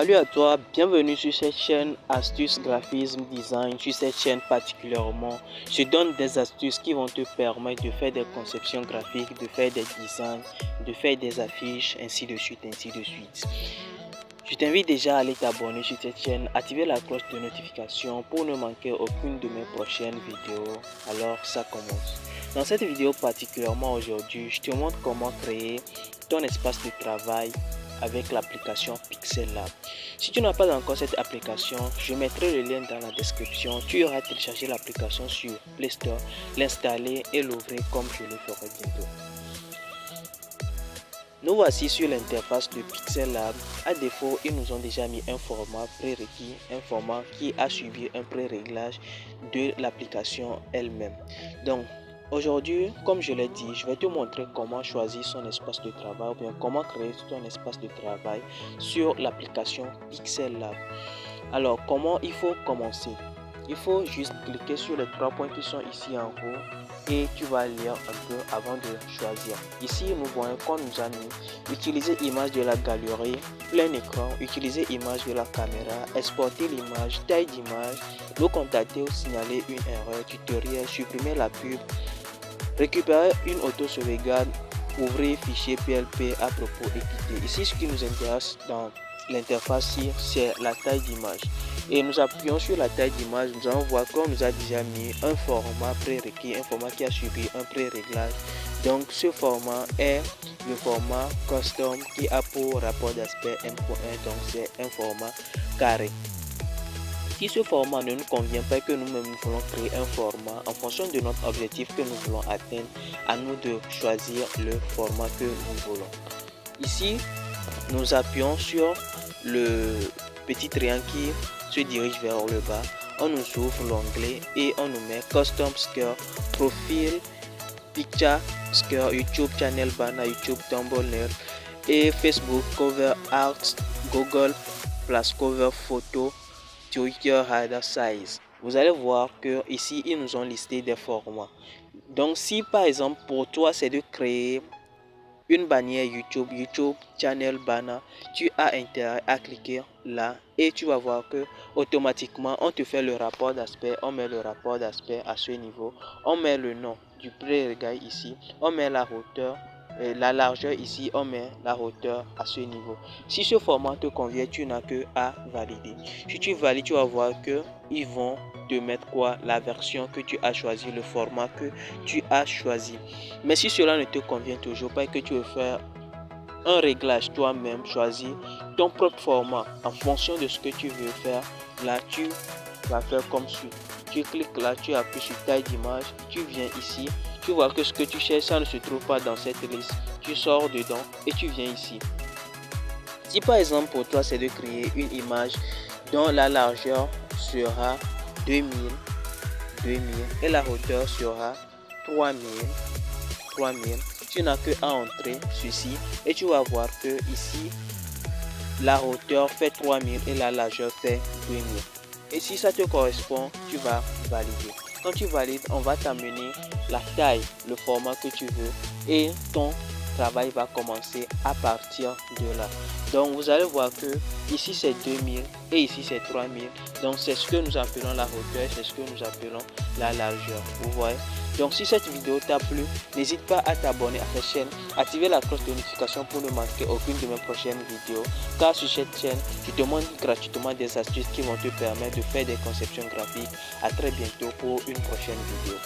Salut à toi, bienvenue sur cette chaîne Astuces Graphisme Design. Sur cette chaîne particulièrement, je donne des astuces qui vont te permettre de faire des conceptions graphiques, de faire des designs, de faire des affiches, ainsi de suite, ainsi de suite. Je t'invite déjà à aller t'abonner sur cette chaîne, activer la cloche de notification pour ne manquer aucune de mes prochaines vidéos. Alors ça commence. Dans cette vidéo particulièrement aujourd'hui, je te montre comment créer ton espace de travail avec l'application Pixel Lab. Si tu n'as pas encore cette application, je mettrai le lien dans la description. Tu auras téléchargé l'application sur Play Store, l'installer et l'ouvrir comme je le ferai bientôt. Nous voici sur l'interface de Pixel Lab. À défaut, ils nous ont déjà mis un format prérequis, un format qui a subi un pré-réglage de l'application elle-même. Donc, aujourd'hui, comme je l'ai dit, je vais te montrer comment choisir son espace de travail ou bien comment créer ton espace de travail sur l'application Pixel Lab. Alors, comment il faut commencer? Il faut juste cliquer sur les trois points qui sont ici en haut et tu vas lire un peu avant de choisir. Ici, nous voyons qu'on nous a mis utiliser image de la galerie, plein écran, utiliser image de la caméra, exporter l'image, taille d'image, nous contacter ou signaler une erreur, tutoriel, supprimer la pub, récupérer une auto-sauvegarde, ouvrir fichier PLP à propos et quitter. Ici, ce qui nous intéresse dans l'interface, c'est la taille d'image. Et nous appuyons sur la taille d'image, nous allons voir qu'on nous a déjà mis un format prérequis, un format qui a subi un pré-réglage. Donc ce format est le format custom qui a pour rapport d'aspect 1.1, donc c'est un format carré. Si ce format ne nous convient pas et que nous-mêmes nous voulons créer un format en fonction de notre objectif que nous voulons atteindre, à nous de choisir le format que nous voulons. Ici, nous appuyons sur le petit triangle qui se dirige vers le bas. On nous ouvre l'onglet et on nous met Custom Square, Profil, Picture Square, YouTube Channel Banner, YouTube Thumbnail et Facebook Cover Art, Google Plus Cover Photo, Twitter Header Size. Vous allez voir que ici ils nous ont listé des formats. Donc si par exemple pour toi c'est de créer une bannière YouTube Channel Banner, tu as intérêt à cliquer là et tu vas voir que automatiquement on te fait le rapport d'aspect, on met le rapport d'aspect à ce niveau, on met le nom du pré-réglage ici, on met la hauteur, la largeur ici, on met la hauteur à ce niveau. Si ce format te convient, tu n'as que à valider. Si tu valides, tu vas voir que ils vont te mettre quoi, la version que tu as choisi, le format que tu as choisi. Mais si cela ne te convient toujours pas et que tu veux faire un réglage toi-même, choisis ton propre format en fonction de ce que tu veux faire. Là, tu vas faire comme suit. Tu cliques là, tu appuies sur taille d'image, tu viens ici, tu vois que ce que tu cherches, ça ne se trouve pas dans cette liste. Tu sors dedans et tu viens ici. Si par exemple pour toi c'est de créer une image dont la largeur sera 2000 et la hauteur sera 3000, tu n'as que à entrer ceci et tu vas voir que ici la hauteur fait 3000 et la largeur fait 2000. Et si ça te correspond, tu vas valider. Quand tu valides, on va t'amener la taille, le format que tu veux et ton travail va commencer à partir de là. Donc vous allez voir que ici c'est 2000 et ici c'est 3000. Donc c'est ce que nous appelons la hauteur, c'est ce que nous appelons la largeur. Vous voyez? Donc si cette vidéo t'a plu, n'hésite pas à t'abonner à cette chaîne, activer la cloche de notification pour ne manquer aucune de mes prochaines vidéos. Car sur cette chaîne, je te montre gratuitement des astuces qui vont te permettre de faire des conceptions graphiques. À très bientôt pour une prochaine vidéo.